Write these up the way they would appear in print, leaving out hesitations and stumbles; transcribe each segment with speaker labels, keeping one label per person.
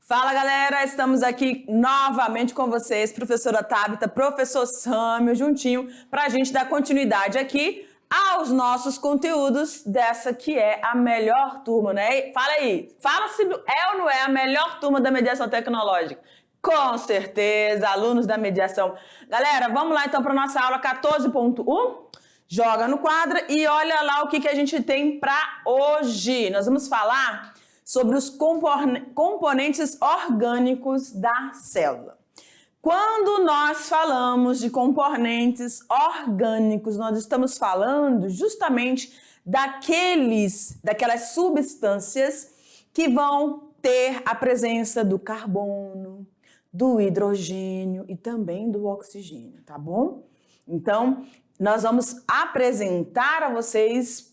Speaker 1: Fala galera, estamos aqui novamente com vocês, professora Tabita, professor Sâmio, juntinho, para a gente dar continuidade aqui aos nossos conteúdos dessa que é a melhor turma, né? Fala aí, fala se é ou não é a melhor turma da mediação tecnológica. Com certeza, alunos da mediação. Galera, vamos lá então para nossa aula 14.1. Joga no quadro e olha lá o que a gente tem para hoje. Nós vamos falar sobre os componentes orgânicos da célula. Quando nós falamos de componentes orgânicos, nós estamos falando justamente daquelas substâncias que vão ter a presença do carbono, do hidrogênio e também do oxigênio, tá bom? Então, nós vamos apresentar a vocês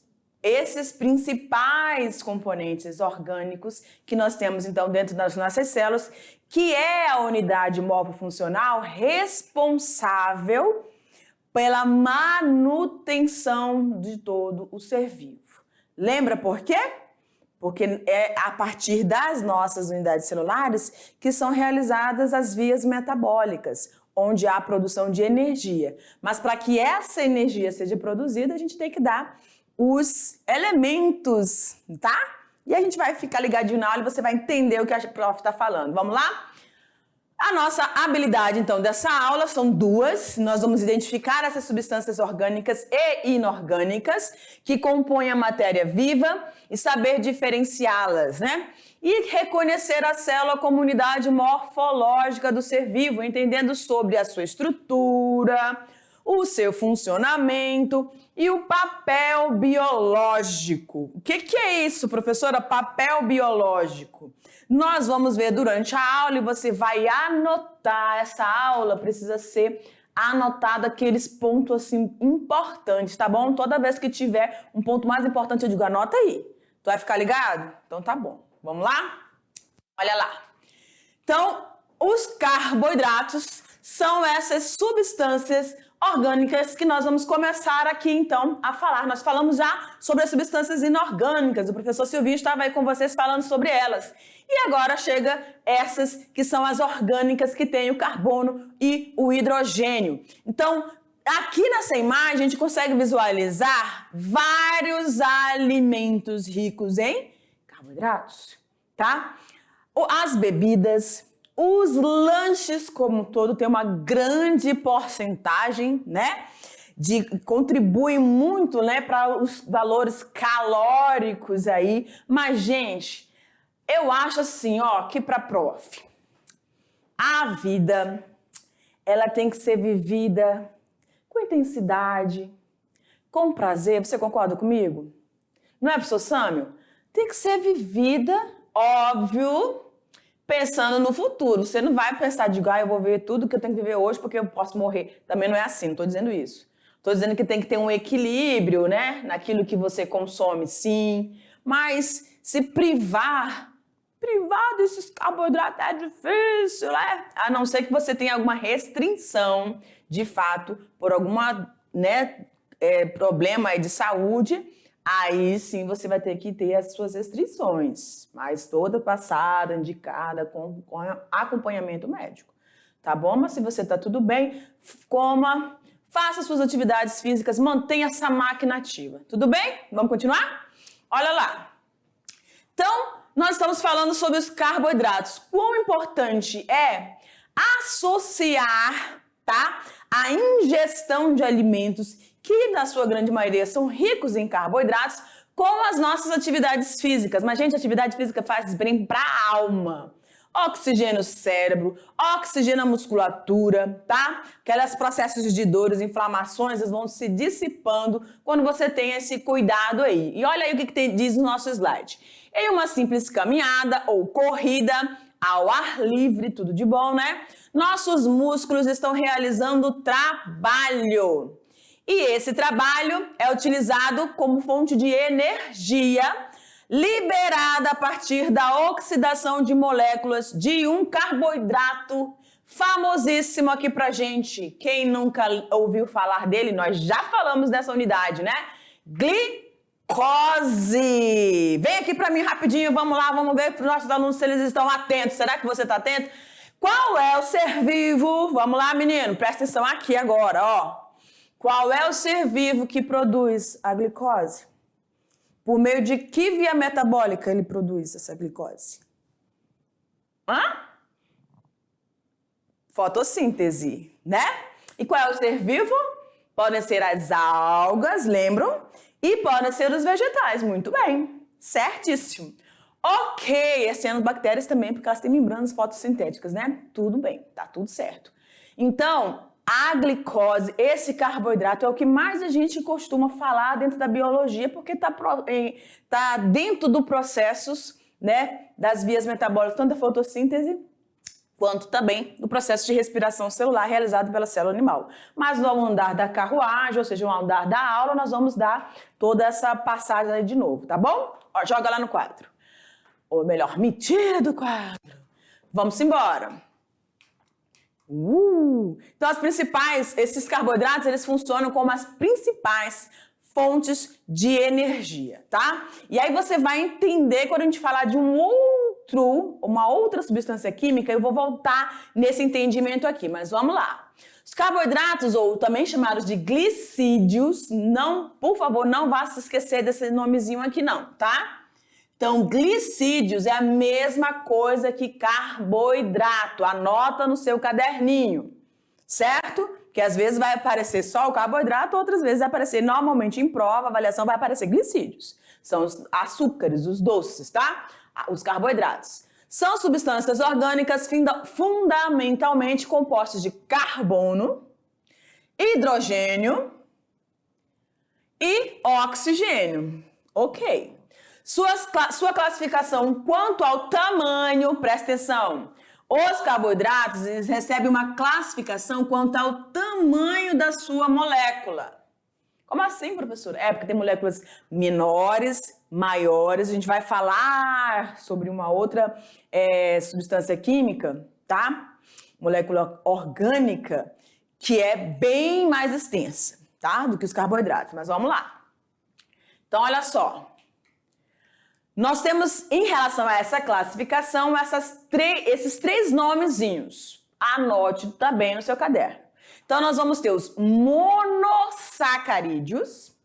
Speaker 1: esses principais componentes orgânicos que nós temos, então, dentro das nossas células, que é a unidade morfofuncional responsável pela manutenção de todo o ser vivo. Lembra por quê? Porque é a partir das nossas unidades celulares que são realizadas as vias metabólicas, onde há a produção de energia. Mas para que essa energia seja produzida, a gente tem que dar os elementos, tá? E a gente vai ficar ligadinho na aula e você vai entender o que a prof está falando. Vamos lá? A nossa habilidade, então, dessa aula são duas. Nós vamos identificar essas substâncias orgânicas e inorgânicas que compõem a matéria viva e saber diferenciá-las, né? E reconhecer a célula como unidade morfológica do ser vivo, entendendo sobre a sua estrutura, o seu funcionamento e o papel biológico. O que é isso, professora? Papel biológico. Nós vamos ver durante a aula e você vai anotar. Essa aula precisa ser anotada aqueles pontos assim importantes, tá bom? Toda vez que tiver um ponto mais importante, eu digo, anota aí. Tu vai ficar ligado? Então tá bom. Vamos lá? Olha lá. Então, os carboidratos são essas substâncias orgânicas que nós vamos começar aqui, então, a falar. Nós falamos já sobre as substâncias inorgânicas. O professor Silvinho estava aí com vocês falando sobre elas. E agora chega essas que são as orgânicas, que têm o carbono e o hidrogênio. Então, aqui nessa imagem, a gente consegue visualizar vários alimentos ricos em carboidratos, tá? As bebidas, os lanches como um todo tem uma grande porcentagem, né? Contribuem muito, né, para os valores calóricos aí. Mas, gente, eu acho assim, ó, que para prof, a vida, ela tem que ser vivida com intensidade, com prazer. Você concorda comigo? Não é, professor Sâmio? Tem que ser vivida, óbvio, pensando no futuro. Você não vai pensar de, eu vou ver tudo que eu tenho que viver hoje porque eu posso morrer. Também não é assim, não estou dizendo isso. Estou dizendo que tem que ter um equilíbrio, né, naquilo que você consome, sim. Mas se privar desses carboidratos é difícil, né? A não ser que você tenha alguma restrição, de fato, por alguma, né, problema aí de saúde. Aí sim você vai ter que ter as suas restrições, mas toda passada, indicada, com acompanhamento médico, tá bom? Mas se você tá tudo bem, coma, faça suas atividades físicas, mantenha essa máquina ativa, tudo bem? Vamos continuar? Olha lá. Então, nós estamos falando sobre os carboidratos. Quão importante é associar, tá, a ingestão de alimentos que, na sua grande maioria, são ricos em carboidratos, com as nossas atividades físicas. Mas, gente, a atividade física faz bem para a alma. Oxigênio o cérebro, oxigênio a musculatura, tá? Aqueles processos de dores, inflamações, eles vão se dissipando quando você tem esse cuidado aí. E olha aí o que diz no nosso slide. Em uma simples caminhada ou corrida ao ar livre, tudo de bom, né? Nossos músculos estão realizando trabalho. E esse trabalho é utilizado como fonte de energia liberada a partir da oxidação de moléculas de um carboidrato famosíssimo aqui pra gente. Quem nunca ouviu falar dele, nós já falamos dessa unidade, né? glicose. Vem aqui para mim rapidinho, vamos lá, vamos ver para os nossos alunos se eles estão atentos. Será que você está atento? Qual é o ser vivo? Vamos lá, menino, presta atenção aqui agora, ó. Qual é o ser vivo que produz a glicose? Por meio de que via metabólica ele produz essa glicose? Fotossíntese, né? E qual é o ser vivo? Podem ser as algas, lembram? E podem ser os vegetais, muito bem, certíssimo. Ok, as cianobactérias também, porque elas têm membranas fotossintéticas, né? Tudo bem, tá tudo certo. Então, a glicose, esse carboidrato, é o que mais a gente costuma falar dentro da biologia, porque tá dentro do processos, né, das vias metabólicas, tanto da fotossíntese, quanto também do processo de respiração celular realizado pela célula animal. Mas no andar da carruagem, ou seja, no andar da aula, nós vamos dar toda essa passagem aí de novo, tá bom? Ó, joga lá no quadro. Ou melhor, me tira do quadro. Vamos embora. Então, esses carboidratos, eles funcionam como as principais fontes de energia, tá? E aí você vai entender quando a gente falar de uma outra substância química, eu vou voltar nesse entendimento aqui, mas vamos lá. Os carboidratos, ou também chamados de glicídios, por favor, não vá se esquecer desse nomezinho aqui não, tá? Então, glicídios é a mesma coisa que carboidrato, anota no seu caderninho, certo? Que às vezes vai aparecer só o carboidrato, outras vezes vai aparecer, normalmente em prova, avaliação, vai aparecer glicídios. São os açúcares, os doces, tá? Os carboidratos. São substâncias orgânicas fundamentalmente compostas de carbono, hidrogênio e oxigênio. Ok. Sua classificação quanto ao tamanho, presta atenção. Os carboidratos, eles recebem uma classificação quanto ao tamanho da sua molécula. Como assim, professora? Porque tem moléculas menores, maiores. A gente vai falar sobre uma outra substância química, tá? Molécula orgânica, que é bem mais extensa, tá? Do que os carboidratos. Mas vamos lá. Então, olha só. Nós temos, em relação a essa classificação, esses três nomezinhos. Anote também no seu caderno. Então, nós vamos ter os monossacarídeos,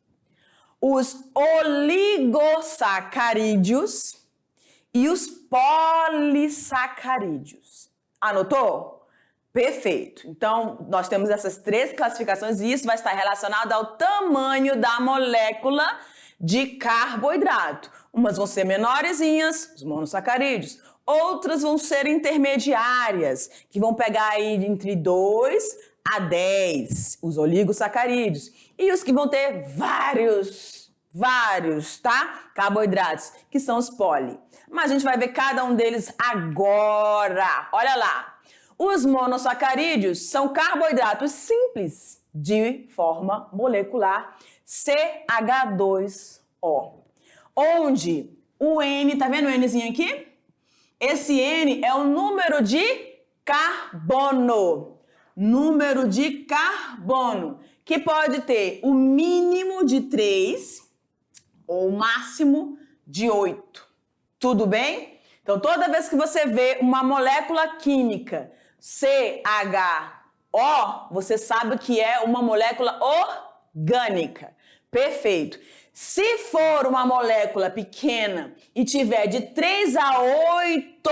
Speaker 1: os oligosacarídeos e os polissacarídeos. Anotou? Perfeito. Então, nós temos essas três classificações e isso vai estar relacionado ao tamanho da molécula de carboidrato. Umas vão ser menorzinhas, os monossacarídeos. Outras vão ser intermediárias, que vão pegar aí entre 2 a 10, os oligosacarídeos. E os que vão ter vários, tá? Carboidratos, que são os poli. Mas a gente vai ver cada um deles agora. Olha lá. Os monossacarídeos são carboidratos simples, de forma molecular, CH2O. Onde o N, tá vendo o Nzinho aqui? Esse N é o número de carbono. Número de carbono, que pode ter o mínimo de 3 ou o máximo de 8. Tudo bem? Então, toda vez que você vê uma molécula química CHO, você sabe que é uma molécula orgânica. Perfeito. Se for uma molécula pequena e tiver de 3 a 8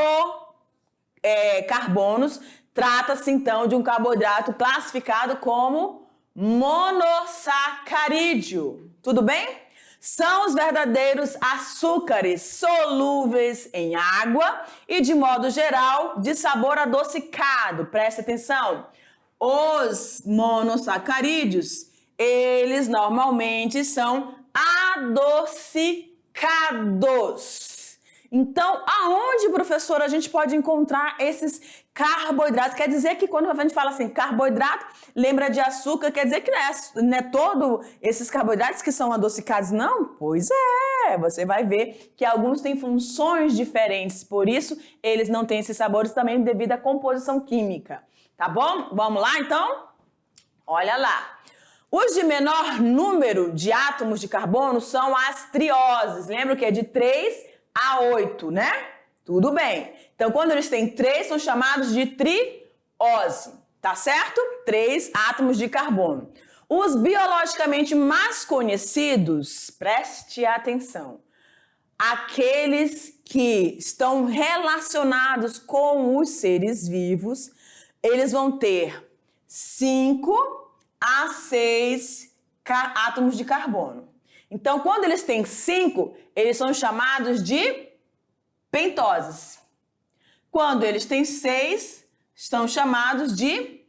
Speaker 1: carbonos, trata-se então de um carboidrato classificado como monossacarídeo. Tudo bem? São os verdadeiros açúcares solúveis em água e, de modo geral, de sabor adocicado. Presta atenção. Os monossacarídeos, eles normalmente são adocicados. Então, aonde, professora, a gente pode encontrar esses carboidratos? Quer dizer que quando a gente fala assim, carboidrato, lembra de açúcar, quer dizer que não é todo esses carboidratos que são adocicados, não? Pois é, você vai ver que alguns têm funções diferentes, por isso eles não têm esses sabores também devido à composição química, tá bom? Vamos lá, então? Olha lá. Os de menor número de átomos de carbono são as trioses. Lembra que é de 3 a 8, né? Tudo bem. Então, quando eles têm 3, são chamados de triose, tá certo? 3 átomos de carbono. Os biologicamente mais conhecidos, preste atenção, aqueles que estão relacionados com os seres vivos, eles vão ter 5 a 6 átomos de carbono. Então, quando eles têm 5, eles são chamados de pentoses. Quando eles têm 6, são chamados de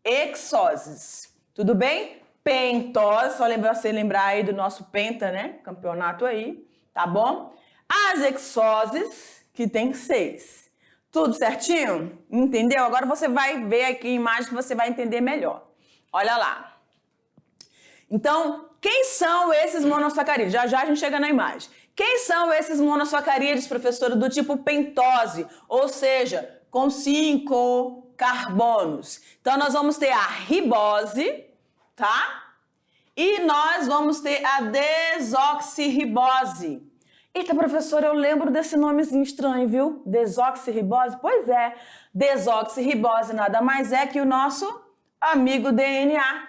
Speaker 1: hexoses. Tudo bem? Pentose, só você lembrar aí do nosso penta, né? Campeonato aí, tá bom? As hexoses, que tem 6. Tudo certinho? Entendeu? Agora você vai ver aqui a imagem que você vai entender melhor. Olha lá. Então, quem são esses monossacarídeos? Já já a gente chega na imagem. Quem são esses monossacarídeos, professora, do tipo pentose? Ou seja, com 5 carbonos. Então, nós vamos ter a ribose, tá? E nós vamos ter a desoxirribose. Eita, professora, eu lembro desse nomezinho estranho, viu? Desoxirribose? Pois é, desoxirribose nada mais é que o nosso amigo DNA.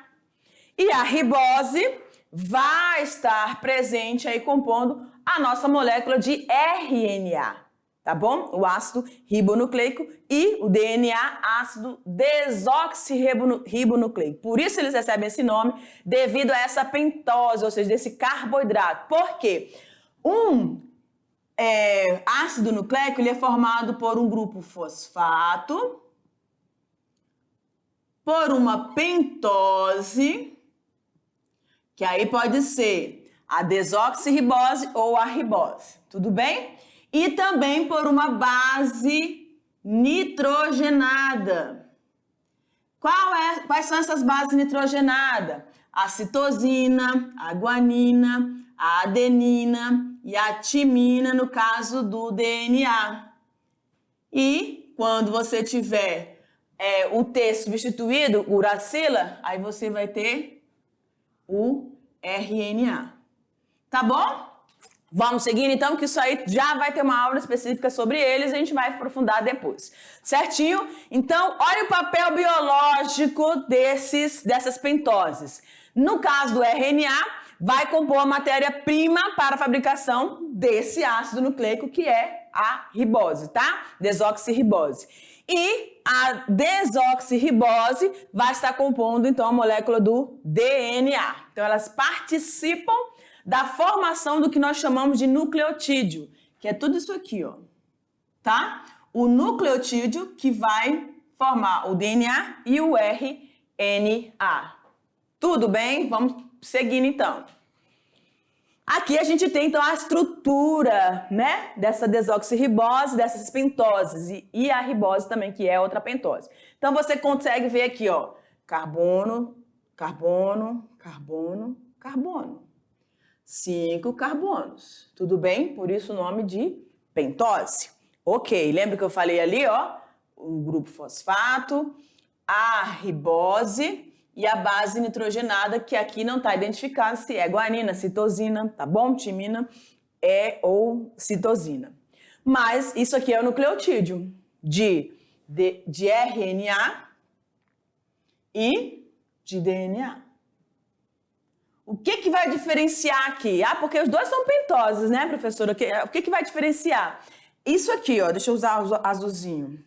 Speaker 1: E a ribose vai estar presente aí compondo a nossa molécula de RNA, tá bom? O ácido ribonucleico e o DNA, ácido desoxirribonucleico. Por isso eles recebem esse nome devido a essa pentose, ou seja, desse carboidrato. Por quê? Ácido nucleico ele é formado por um grupo fosfato, por uma pentose, que aí pode ser a desoxirribose ou a ribose, tudo bem? E também por uma base nitrogenada. Quais são essas bases nitrogenadas? A citosina, a guanina, a adenina e a timina, no caso do DNA. E quando você tiver o T substituído, uracila, aí você vai ter o RNA. Tá bom? Vamos seguindo então, que isso aí já vai ter uma aula específica sobre eles e a gente vai aprofundar depois. Certinho? Então, olha o papel biológico dessas pentoses. No caso do RNA, vai compor a matéria-prima para a fabricação desse ácido nucleico, que é a ribose, tá? Desoxirribose. E a desoxirribose vai estar compondo, então, a molécula do DNA. Então, elas participam da formação do que nós chamamos de nucleotídeo, que é tudo isso aqui, ó, tá? O nucleotídeo que vai formar o DNA e o RNA. Tudo bem? Vamos seguindo, então. Aqui a gente tem, então, a estrutura, né, dessa desoxirribose, dessas pentoses, e a ribose também, que é outra pentose. Então, você consegue ver aqui, ó, carbono, carbono, carbono, carbono. 5 carbonos, tudo bem? Por isso o nome de pentose. Ok, lembra que eu falei ali, ó, o grupo fosfato, a ribose e a base nitrogenada, que aqui não está identificada se é guanina, citosina, tá bom? Timina ou citosina. Mas isso aqui é o nucleotídeo de RNA e de DNA. O que vai diferenciar aqui? Ah, porque os dois são pentoses, né, professora? O que vai diferenciar? Isso aqui, ó, deixa eu usar o azulzinho.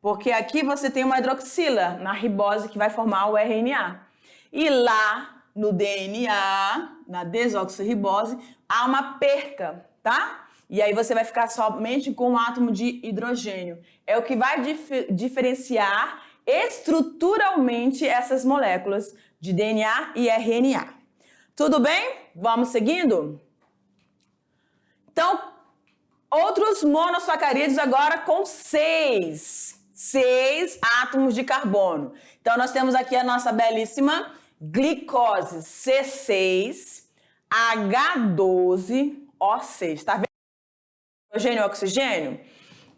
Speaker 1: Porque aqui você tem uma hidroxila na ribose que vai formar o RNA. E lá no DNA, na desoxirribose, há uma perca, tá? E aí você vai ficar somente com um átomo de hidrogênio. É o que vai diferenciar estruturalmente essas moléculas de DNA e RNA. Tudo bem? Vamos seguindo? Então, outros monossacarídeos agora com 6 átomos de carbono. Então, nós temos aqui a nossa belíssima glicose, C6, H12O6. Tá vendo? Hidrogênio e oxigênio?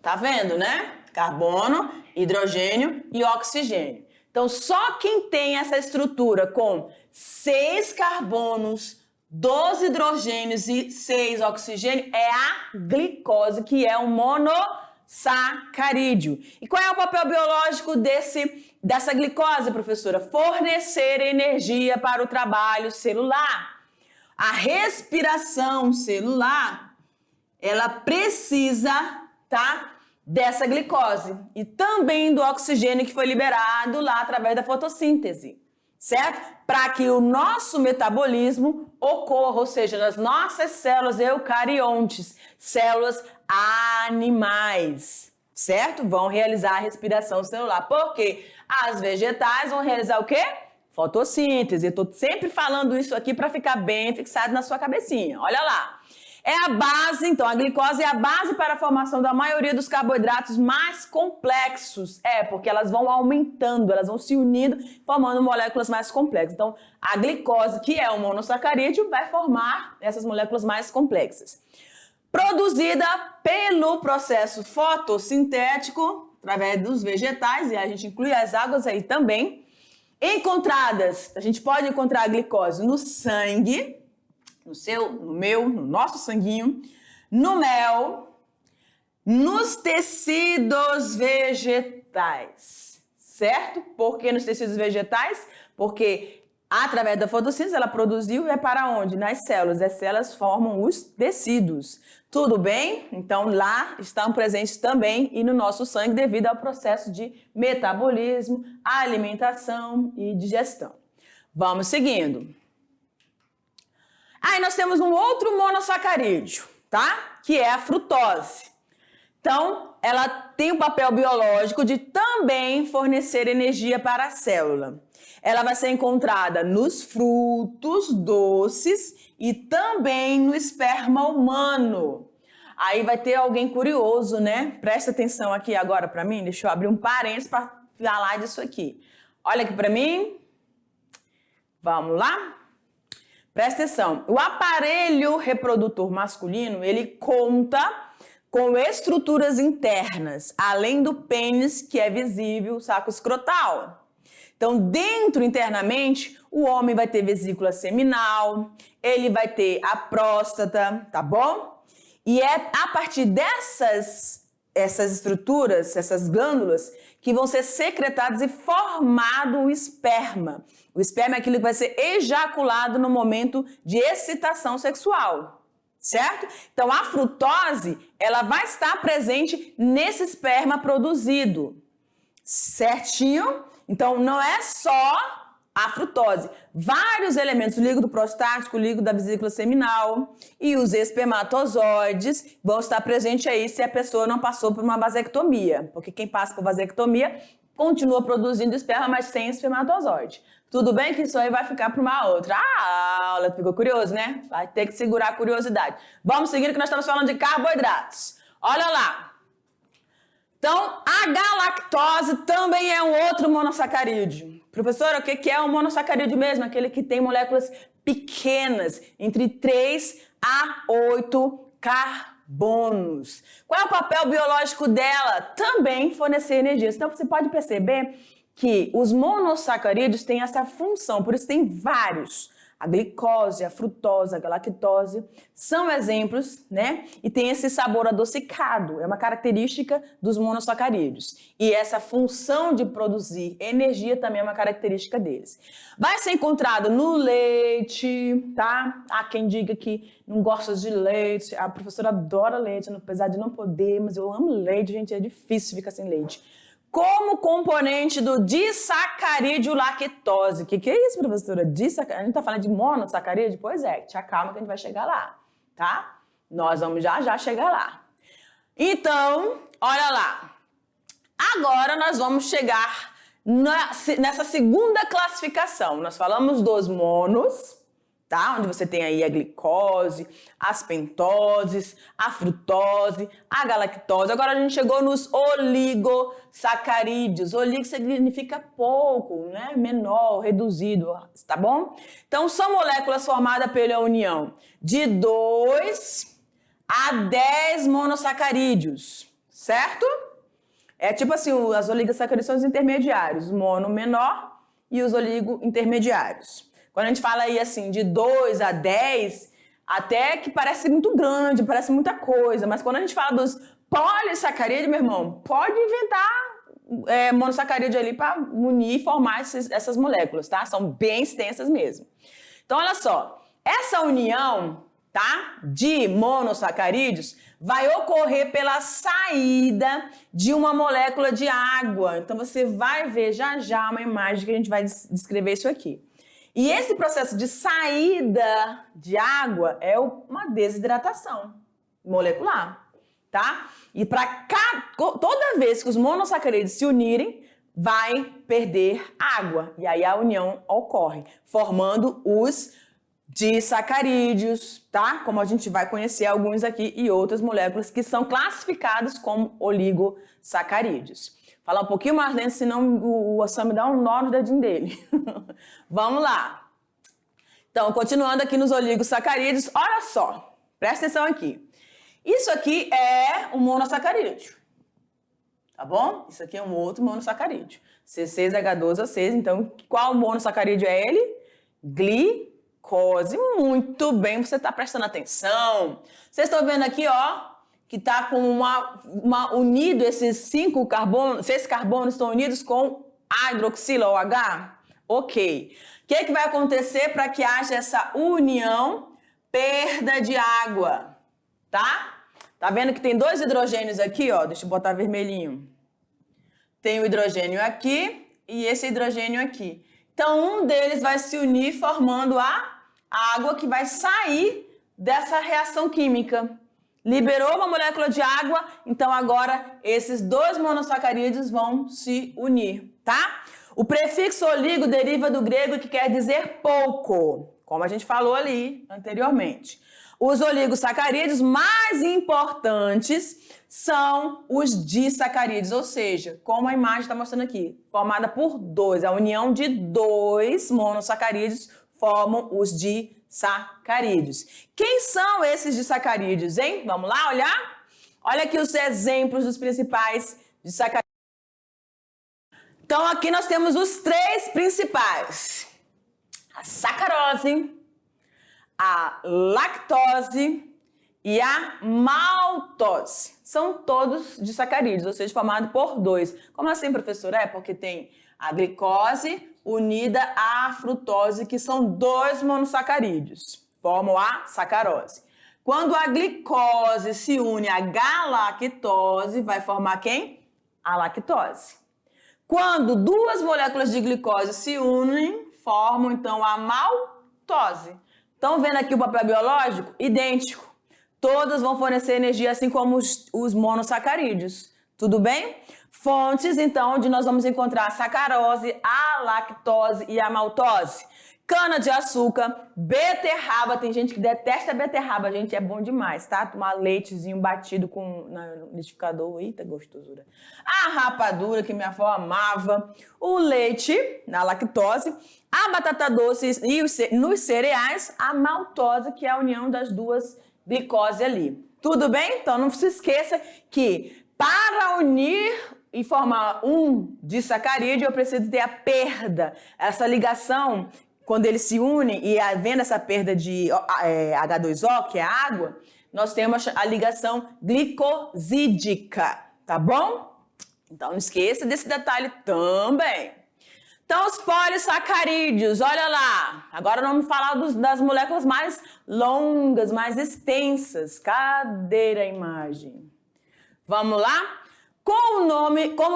Speaker 1: Tá vendo, né? Carbono, hidrogênio e oxigênio. Então, só quem tem essa estrutura com 6 carbonos, 12 hidrogênios e 6 oxigênios é a glicose, que é um monossacarídeo. E qual é o papel biológico dessa glicose, professora? Fornecer energia para o trabalho celular. A respiração celular, ela precisa, tá, dessa glicose e também do oxigênio que foi liberado lá através da fotossíntese, certo? Para que o nosso metabolismo ocorra, ou seja, nas nossas células eucariontes, células animais, certo? Vão realizar a respiração celular. Porque as vegetais vão realizar o quê? Fotossíntese. Eu estou sempre falando isso aqui para ficar bem fixado na sua cabecinha. Olha lá. É a base, então, a glicose é a base para a formação da maioria dos carboidratos mais complexos. Porque elas vão aumentando, elas vão se unindo, formando moléculas mais complexas. Então, a glicose, que é um monossacarídeo, vai formar essas moléculas mais complexas. Produzida pelo processo fotossintético, através dos vegetais, e a gente inclui as águas aí também. Encontradas, a gente pode encontrar a glicose no sangue, no meu, no nosso sanguinho, no mel, nos tecidos vegetais, certo? Por que nos tecidos vegetais? Porque através da fotossíntese ela produziu e é para onde? Nas células. As células formam os tecidos. Tudo bem? Então lá estão presentes também e no nosso sangue devido ao processo de metabolismo, alimentação e digestão. Vamos seguindo. Aí nós temos um outro monossacarídeo, tá? Que é a frutose. Então, ela tem o papel biológico de também fornecer energia para a célula. Ela vai ser encontrada nos frutos doces e também no esperma humano. Aí vai ter alguém curioso, né? Presta atenção aqui agora para mim. Deixa eu abrir um parênteses para falar disso aqui. Olha aqui para mim. Vamos lá? Presta atenção, o aparelho reprodutor masculino, ele conta com estruturas internas, além do pênis, que é visível, o saco escrotal. Então, dentro, internamente, o homem vai ter vesícula seminal, ele vai ter a próstata, tá bom? E é a partir essas estruturas, essas glândulas, que vão ser secretadas e formado o esperma. O esperma é aquilo que vai ser ejaculado no momento de excitação sexual, certo? Então, a frutose, ela vai estar presente nesse esperma produzido, certinho? Então, não é só a frutose. Vários elementos, o líquido prostático, o líquido da vesícula seminal e os espermatozoides vão estar presentes aí se a pessoa não passou por uma vasectomia. Porque quem passa por vasectomia continua produzindo esperma, mas sem espermatozoide. Tudo bem que isso aí vai ficar para uma outra aula. Ficou curioso, né? Vai ter que segurar a curiosidade. Vamos seguir que nós estamos falando de carboidratos. Olha lá. Então, a galactose também é um outro monossacarídeo. Professora, o que é um monossacarídeo mesmo? Aquele que tem moléculas pequenas, entre 3 a 8 carbonos. Qual é o papel biológico dela? Também fornecer energia. Então, você pode perceber que os monossacarídeos têm essa função, por isso tem vários. A glicose, a frutose, a galactose são exemplos, né? E tem esse sabor adocicado, é uma característica dos monossacarídeos. E essa função de produzir energia também é uma característica deles. Vai ser encontrado no leite, tá? Há quem diga que não gosta de leite, a professora adora leite, apesar de não poder, mas eu amo leite, gente, é difícil ficar sem leite. Como componente do disacarídeo lactose. O que é isso, professora? A gente tá falando de monossacarídeo? Pois é, te acalma que a gente vai chegar lá, tá? Nós vamos já chegar lá. Então, olha lá. Agora nós vamos chegar nessa segunda classificação. Nós falamos dos monos, tá? Onde você tem aí a glicose, as pentoses, a frutose, a galactose. Agora a gente chegou nos oligosacarídeos. Oligo significa pouco, né? Menor, reduzido, tá bom? Então são moléculas formadas pela união de 2 a 10 monossacarídeos, certo? É tipo assim, as oligosacarídeos são os intermediários, o mono menor e os oligointermediários. Quando a gente fala aí assim de 2 a 10, até que parece muito grande, parece muita coisa, mas quando a gente fala dos polissacarídeos, meu irmão, pode inventar monossacarídeo ali para unir e formar essas moléculas, tá? São bem extensas mesmo. Então, olha só, essa união, tá, de monossacarídeos vai ocorrer pela saída de uma molécula de água. Então, você vai ver já já uma imagem que a gente vai descrever isso aqui. E esse processo de saída de água é uma desidratação molecular, tá? E toda vez que os monossacarídeos se unirem, vai perder água. E aí a união ocorre, formando os disacarídeos, tá? Como a gente vai conhecer alguns aqui e outras moléculas que são classificadas como oligosacarídeos. Falar um pouquinho mais lento, senão o Osama dá um nó no dedinho dele. Vamos lá. Então, continuando aqui nos oligosacarídeos, olha só, presta atenção aqui. Isso aqui é um monossacarídeo, tá bom? Isso aqui é um outro monossacarídeo. C6H12O6, então qual monossacarídeo é ele? Glicose. Muito bem, você está prestando atenção. Vocês estão vendo aqui, ó, que está com unido, esses 6 carbonos estão unidos com a hidroxila ou H? Ok. O que vai acontecer para que haja essa união? Perda de água, tá? Tá vendo que tem 2 hidrogênios aqui, ó? Deixa eu botar vermelhinho. Tem o hidrogênio aqui e esse hidrogênio aqui. Então, um deles vai se unir formando a água que vai sair dessa reação química. Liberou uma molécula de água, então agora esses 2 monossacarídeos vão se unir, tá? O prefixo oligo deriva do grego que quer dizer pouco, como a gente falou ali anteriormente. Os oligosacarídeos mais importantes são os disacarídeos, ou seja, como a imagem está mostrando aqui, formada por 2, a união de 2 monossacarídeos formam os disacarídeos. Quem são esses disacarídeos, hein? Vamos lá olhar? Olha aqui os exemplos dos principais disacarídeos. Então aqui nós temos os 3 principais: a sacarose, a lactose e a maltose. São todos disacarídeos, ou seja, formados por 2. Como assim, professora? É porque tem a glicose unida à frutose, que são 2 monossacarídeos, formam a sacarose. Quando a glicose se une à galactose, vai formar quem? A lactose. Quando 2 moléculas de glicose se unem, formam então a maltose. Estão vendo aqui o papel biológico? Idêntico. Todas vão fornecer energia, assim como os monossacarídeos. Tudo bem? Fontes, então, onde nós vamos encontrar a sacarose, a lactose e a maltose. Cana-de-açúcar, beterraba. Tem gente que detesta beterraba, gente, é bom demais, tá? Tomar leitezinho batido no liquidificador, eita gostosura. A rapadura, que minha avó amava. O leite, na lactose. A batata doce e nos cereais, a maltose, que é a união das 2 glicose ali. Tudo bem? Então não se esqueça que para unir e formar um disacarídeo, eu preciso ter a perda. Essa ligação, quando eles se unem e havendo essa perda de H2O, que é água, nós temos a ligação glicosídica, tá bom? Então não esqueça desse detalhe também. Então, os polissacarídeos, olha lá. Agora vamos falar das moléculas mais longas, mais extensas. Cadê a imagem? Vamos lá? Como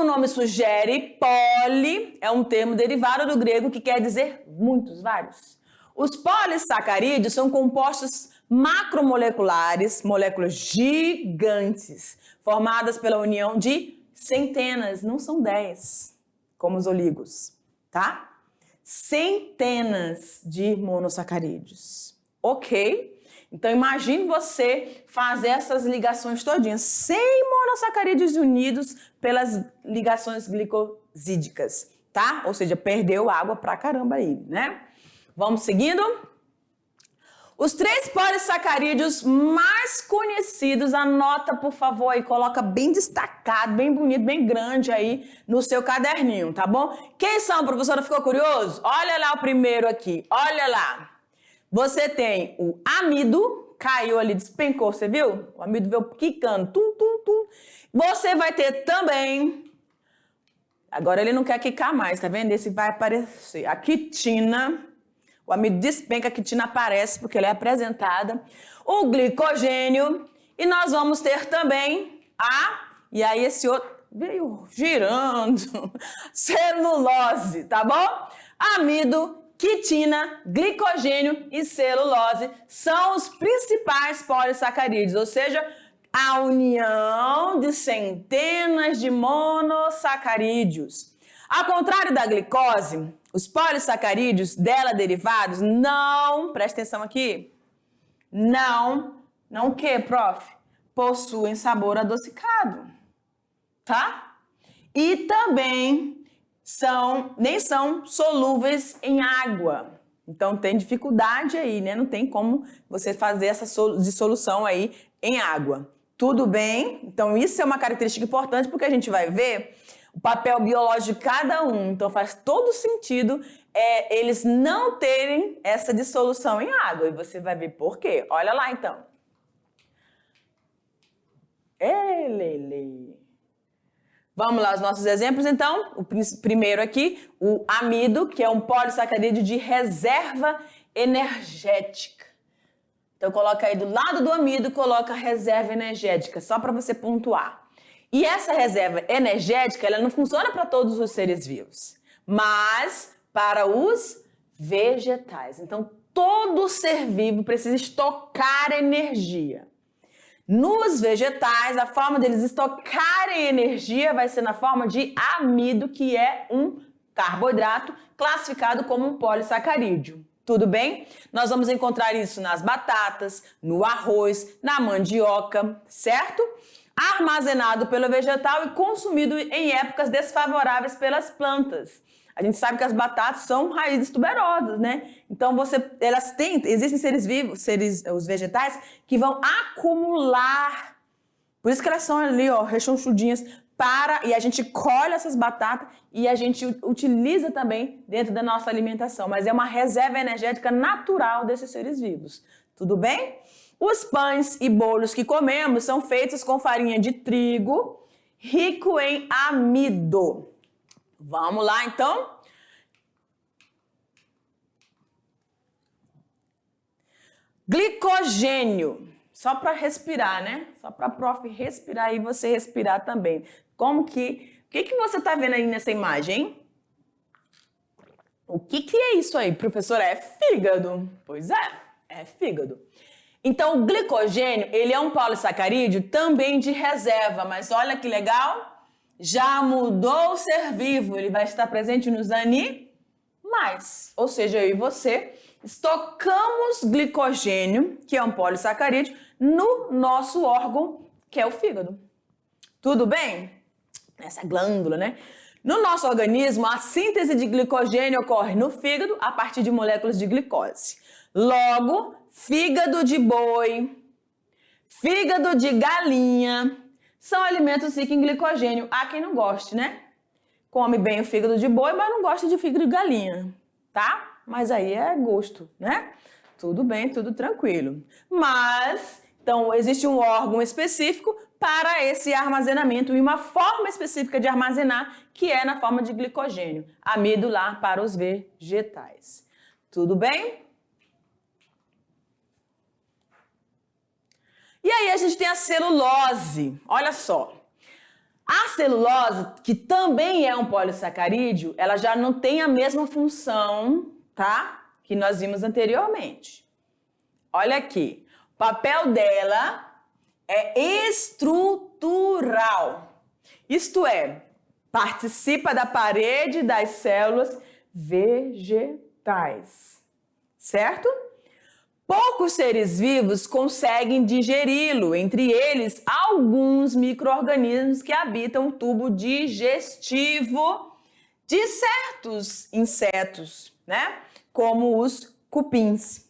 Speaker 1: o nome sugere, poli é um termo derivado do grego que quer dizer muitos, vários. Os polissacarídeos são compostos macromoleculares, moléculas gigantes, formadas pela união de centenas, não são 10, como os oligos. Tá? Centenas de monossacarídeos. Ok? Então, imagine você fazer essas ligações todinhas. 100 monossacarídeos unidos pelas ligações glicosídicas, tá? Ou seja, perdeu água pra caramba aí, né? Vamos seguindo? Os 3 polissacarídeos mais conhecidos, anota por favor aí, coloca bem destacado, bem bonito, bem grande aí no seu caderninho, tá bom? Quem são, professora? Ficou curioso? Olha lá o primeiro aqui, olha lá. Você tem o amido, caiu ali, despencou, você viu? O amido veio quicando, tum, tum, tum. Você vai ter também, agora ele não quer quicar mais, tá vendo? Esse vai aparecer, a quitina. O amido despenca, a quitina aparece porque ela é apresentada. O glicogênio. E nós vamos ter também e aí esse outro veio girando, celulose, tá bom? Amido, quitina, glicogênio e celulose são os principais polissacarídeos, ou seja, a união de centenas de monossacarídeos. Ao contrário da glicose, os polissacarídeos dela derivados não, presta atenção aqui, não o quê, prof? Possuem sabor adocicado, tá? E também nem são solúveis em água. Então tem dificuldade aí, né? Não tem como você fazer essa dissolução aí em água. Tudo bem? Então isso é uma característica importante porque a gente vai ver o papel biológico de cada um. Então faz todo sentido eles não terem essa dissolução em água. E você vai ver por quê. Olha lá então. Lele. Vamos lá, os nossos exemplos então. O primeiro aqui, o amido, que é um polissacarídeo de reserva energética. Então coloca aí do lado do amido, coloca reserva energética, só para você pontuar. E essa reserva energética, ela não funciona para todos os seres vivos, mas para os vegetais. Então, todo ser vivo precisa estocar energia. Nos vegetais, a forma deles estocarem energia vai ser na forma de amido, que é um carboidrato classificado como um polissacarídeo. Tudo bem? Nós vamos encontrar isso nas batatas, no arroz, na mandioca, certo? Armazenado pelo vegetal e consumido em épocas desfavoráveis pelas plantas. A gente sabe que as batatas são raízes tuberosas, né? Então existem seres vivos, os vegetais, que vão acumular. Por isso que elas são ali, ó, rechonchudinhas, e a gente colhe essas batatas e a gente utiliza também dentro da nossa alimentação. Mas é uma reserva energética natural desses seres vivos. Tudo bem? Os pães e bolos que comemos são feitos com farinha de trigo, rico em amido. Vamos lá, então? Glicogênio. Só para respirar, né? Só para a prof respirar e você respirar também. O que você está vendo aí nessa imagem, hein? O que é isso aí, professora? É fígado. Pois é fígado. Então, o glicogênio, ele é um polissacarídeo também de reserva, mas olha que legal, já mudou o ser vivo, ele vai estar presente nos animais. Ou seja, eu e você estocamos glicogênio, que é um polissacarídeo, no nosso órgão, que é o fígado. Tudo bem? Essa glândula, né? No nosso organismo, a síntese de glicogênio ocorre no fígado a partir de moléculas de glicose. Logo, fígado de boi, fígado de galinha, são alimentos ricos em glicogênio. Há quem não goste, né? Come bem o fígado de boi, mas não gosta de fígado de galinha, tá? Mas aí é gosto, né? Tudo bem, tudo tranquilo. Mas, então, existe um órgão específico para esse armazenamento e uma forma específica de armazenar, que é na forma de glicogênio, amido lá para os vegetais. Tudo bem? E aí a gente tem a celulose. Olha só. A celulose, que também é um polissacarídeo, ela já não tem a mesma função, tá? Que nós vimos anteriormente. Olha aqui. O papel dela é estrutural. Isto é, participa da parede das células vegetais. Certo? Poucos seres vivos conseguem digeri-lo, entre eles alguns micro-organismos que habitam o tubo digestivo de certos insetos, né? Como os cupins,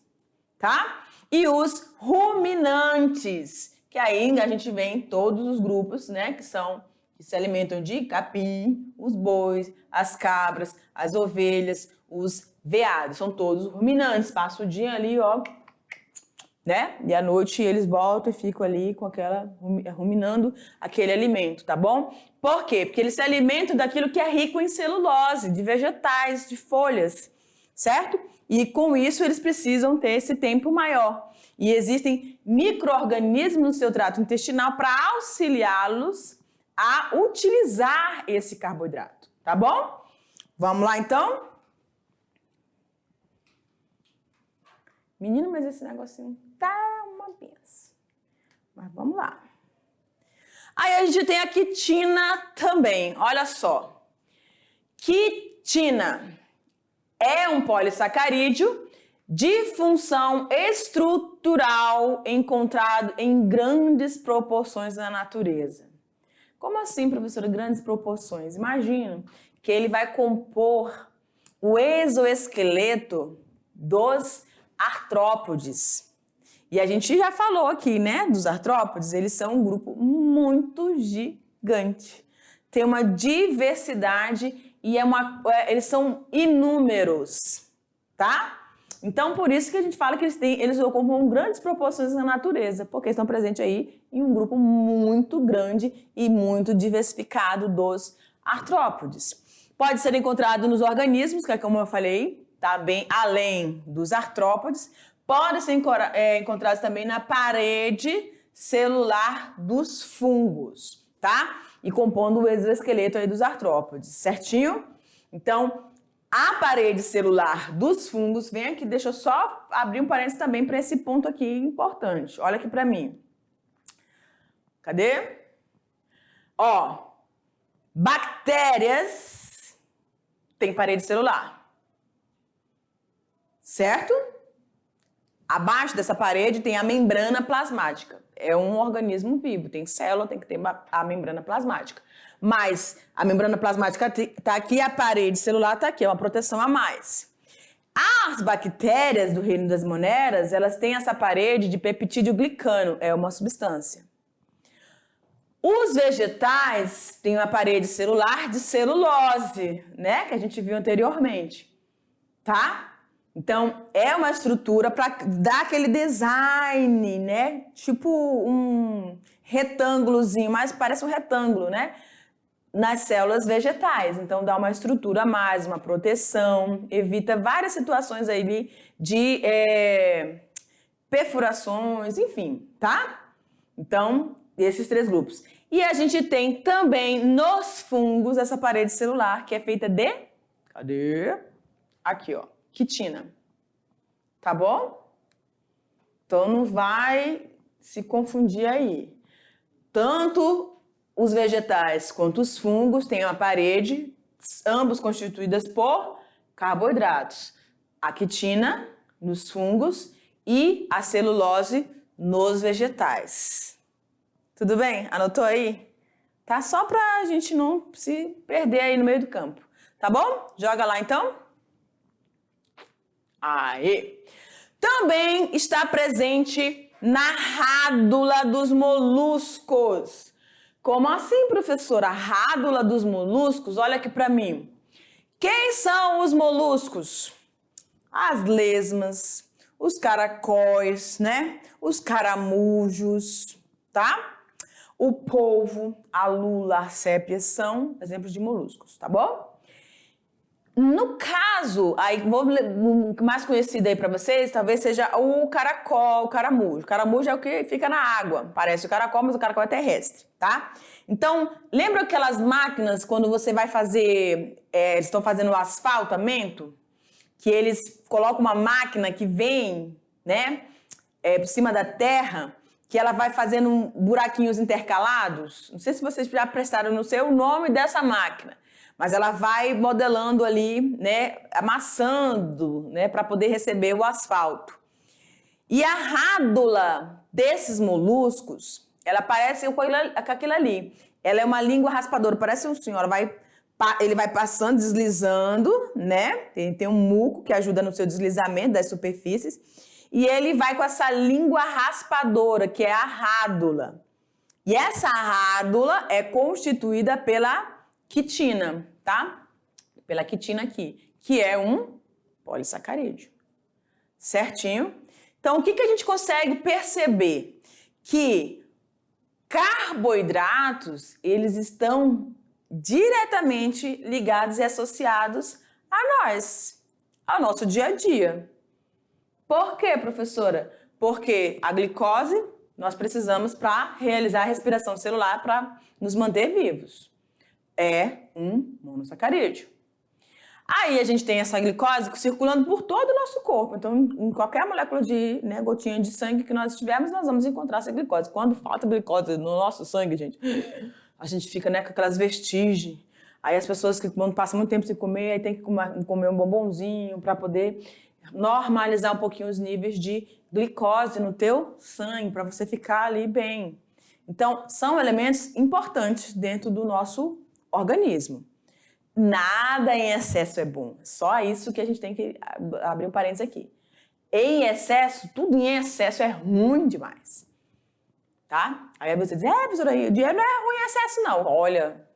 Speaker 1: tá? E os ruminantes, que aí a gente vê em todos os grupos, né, que se alimentam de capim, os bois, as cabras, as ovelhas, os veados, são todos ruminantes, passam o dia ali, ó, né? E à noite eles voltam e ficam ali com ruminando aquele alimento, tá bom? Por quê? Porque eles se alimentam daquilo que é rico em celulose, de vegetais, de folhas, certo? E com isso eles precisam ter esse tempo maior. E existem micro-organismos no seu trato intestinal para auxiliá-los a utilizar esse carboidrato, tá bom? Vamos lá então? Menino, mas esse negocinho tá uma benção. Mas vamos lá. Aí a gente tem a quitina também, olha só. Quitina é um polissacarídeo de função estrutural encontrado em grandes proporções na natureza. Como assim, professora, grandes proporções? Imagina que ele vai compor o exoesqueleto dos artrópodes. E a gente já falou aqui, né, dos artrópodes, eles são um grupo muito gigante. Tem uma diversidade e eles são inúmeros, tá? Então, por isso que a gente fala que eles ocupam grandes proporções na natureza, porque estão presentes aí em um grupo muito grande e muito diversificado dos artrópodes. Pode ser encontrado nos organismos, que é como eu falei, tá bem além dos artrópodes, pode ser encontrado também na parede celular dos fungos, tá? E compondo o exoesqueleto aí dos artrópodes, certinho? Então, a parede celular dos fungos, vem aqui, deixa eu só abrir um parênteses também para esse ponto aqui importante. Olha aqui para mim. Cadê? Ó, bactérias têm parede celular. Certo? Abaixo dessa parede tem a membrana plasmática. É um organismo vivo, tem célula, tem que ter a membrana plasmática. Mas a membrana plasmática está aqui, a parede celular está aqui, é uma proteção a mais. As bactérias do reino das moneras, elas têm essa parede de peptídeo glicano, é uma substância. Os vegetais têm uma parede celular de celulose, né, que a gente viu anteriormente, tá? Então, é uma estrutura para dar aquele design, né? Tipo um retângulozinho, mas parece um retângulo, né? Nas células vegetais. Então, dá uma estrutura a mais, uma proteção, evita várias situações aí de perfurações, enfim, tá? Então, esses três grupos. E a gente tem também nos fungos essa parede celular que é feita de... Cadê? Aqui, ó. Quitina, tá bom? Então não vai se confundir aí. Tanto os vegetais quanto os fungos têm uma parede, ambos constituídas por carboidratos. A quitina nos fungos e a celulose nos vegetais. Tudo bem? Anotou aí? Tá? Só pra gente não se perder aí no meio do campo. Tá bom? Joga lá então. Aí. Também está presente na rádula dos moluscos. Como assim, professora? A rádula dos moluscos? Olha aqui para mim. Quem são os moluscos? As lesmas, os caracóis, né? Os caramujos, tá? O polvo, a lula, a sépia são exemplos de moluscos, tá bom? No caso, aí o mais conhecido aí para vocês, talvez seja o caracol, o caramujo. O caramujo é o que fica na água, parece o caracol, mas o caracol é terrestre, tá? Então, lembra aquelas máquinas quando você vai fazer, eles estão fazendo o asfaltamento, que eles colocam uma máquina que vem, né, por cima da terra, que ela vai fazendo buraquinhos intercalados? Não sei se vocês já prestaram, não sei o nome dessa máquina. Mas ela vai modelando ali, né, amassando, né, para poder receber o asfalto. E a rádula desses moluscos, ela parece com aquilo ali. Ela é uma língua raspadora, parece um senhor, ele vai passando, deslizando, né? Tem um muco que ajuda no seu deslizamento das superfícies. e ele vai com essa língua raspadora, que é a rádula. E essa rádula é constituída pela quitina, tá? Pela quitina aqui, que é um polissacarídeo. Certinho? Então, o que a gente consegue perceber? Que carboidratos, eles estão diretamente ligados e associados a nós, ao nosso dia a dia. Por quê, professora? Porque a glicose nós precisamos para realizar a respiração celular para nos manter vivos. É um monossacarídeo. Aí a gente tem essa glicose circulando por todo o nosso corpo. Então, em qualquer molécula de gotinha de sangue que nós tivermos, nós vamos encontrar essa glicose. Quando falta glicose no nosso sangue, a gente fica com aquelas vestígios. Aí as pessoas que passam muito tempo sem comer, aí tem que comer um bombonzinho para poder normalizar um pouquinho os níveis de glicose no teu sangue, para você ficar ali bem. Então, são elementos importantes dentro do nosso organismo. Nada em excesso é bom. Só isso que a gente tem que abrir um parênteses aqui. Em excesso, tudo em excesso é ruim demais. Tá? Aí você diz, professora, o dinheiro não é ruim em excesso, não. Olha,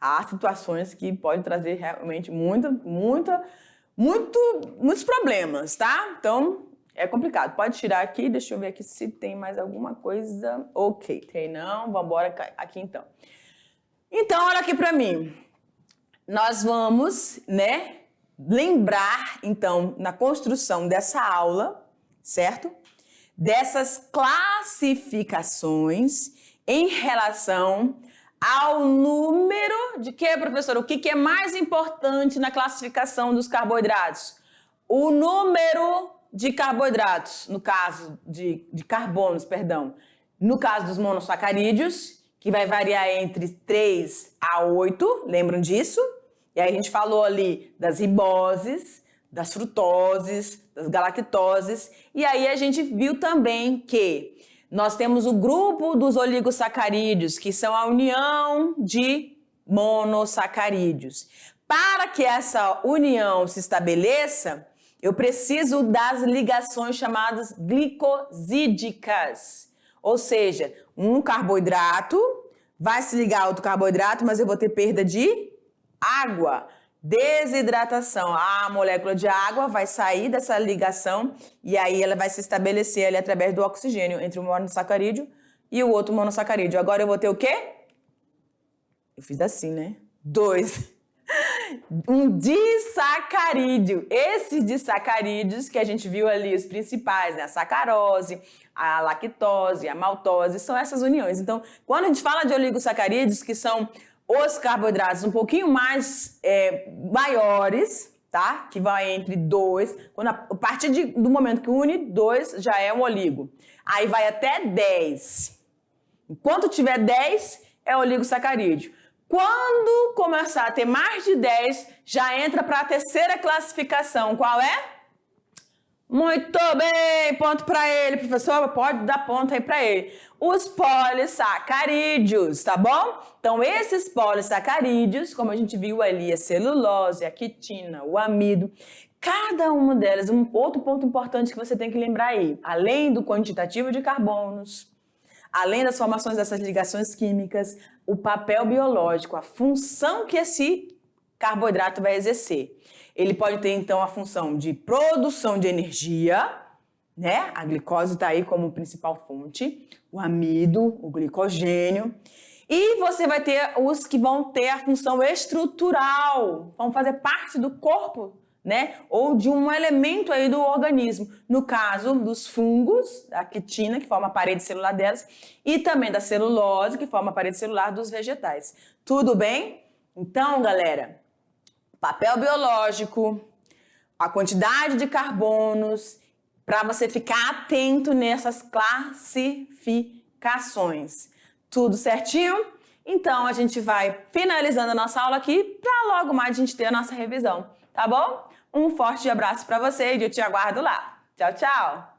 Speaker 1: há situações que podem trazer realmente muitos problemas, tá? Então, é complicado. Pode tirar aqui, deixa eu ver aqui se tem mais alguma coisa. Ok, tem não, vamos embora aqui então. Então, olha aqui para mim. Nós vamos, lembrar, então, na construção dessa aula, certo? Dessas classificações em relação ao número de quê, professor? O que é mais importante na classificação dos carboidratos? O número de carboidratos, no caso de carbonos, perdão. No caso dos monossacarídeos, que vai variar entre 3 a 8, lembram disso? E aí a gente falou ali das riboses, das frutoses, das galactoses, e aí a gente viu também que nós temos o grupo dos oligosacarídeos, que são a união de monossacarídeos. Para que essa união se estabeleça, eu preciso das ligações chamadas glicosídicas. Ou seja, um carboidrato vai se ligar a outro carboidrato, mas eu vou ter perda de água, desidratação. A molécula de água vai sair dessa ligação e aí ela vai se estabelecer ali através do oxigênio entre um monossacarídeo e o outro monossacarídeo. Agora eu vou ter o quê? Eu fiz assim, né? 2. Um disacarídeo. Esses disacarídeos que a gente viu ali, os principais, né? A sacarose, a lactose, a maltose, são essas uniões. Então, quando a gente fala de oligosacarídeos, que são os carboidratos um pouquinho mais maiores, tá? Que vai entre 2, a partir do momento que une 2, já é um oligo. Aí vai até 10. Enquanto tiver 10, é oligosacarídeo. Quando começar a ter mais de 10, já entra para a terceira classificação. Qual é? Muito bem, ponto para ele, professor. Pode dar ponto aí para ele. Os polissacarídeos, tá bom? Então, esses polissacarídeos, como a gente viu ali, a celulose, a quitina, o amido, cada uma delas, um outro ponto importante que você tem que lembrar aí, além do quantitativo de carbonos, além das formações dessas ligações químicas, o papel biológico, a função que esse carboidrato vai exercer. Ele pode ter, então, a função de produção de energia, né? A glicose está aí como principal fonte, o amido, o glicogênio. E você vai ter os que vão ter a função estrutural, vão fazer parte do corpo, né? Ou de um elemento aí do organismo. No caso dos fungos, da quitina, que forma a parede celular delas, e também da celulose, que forma a parede celular dos vegetais. Tudo bem? Então, galera, papel biológico, a quantidade de carbonos, para você ficar atento nessas classificações. Tudo certinho? Então, a gente vai finalizando a nossa aula aqui, para logo mais a gente ter a nossa revisão, tá bom? Um forte abraço para você e eu te aguardo lá. Tchau, tchau!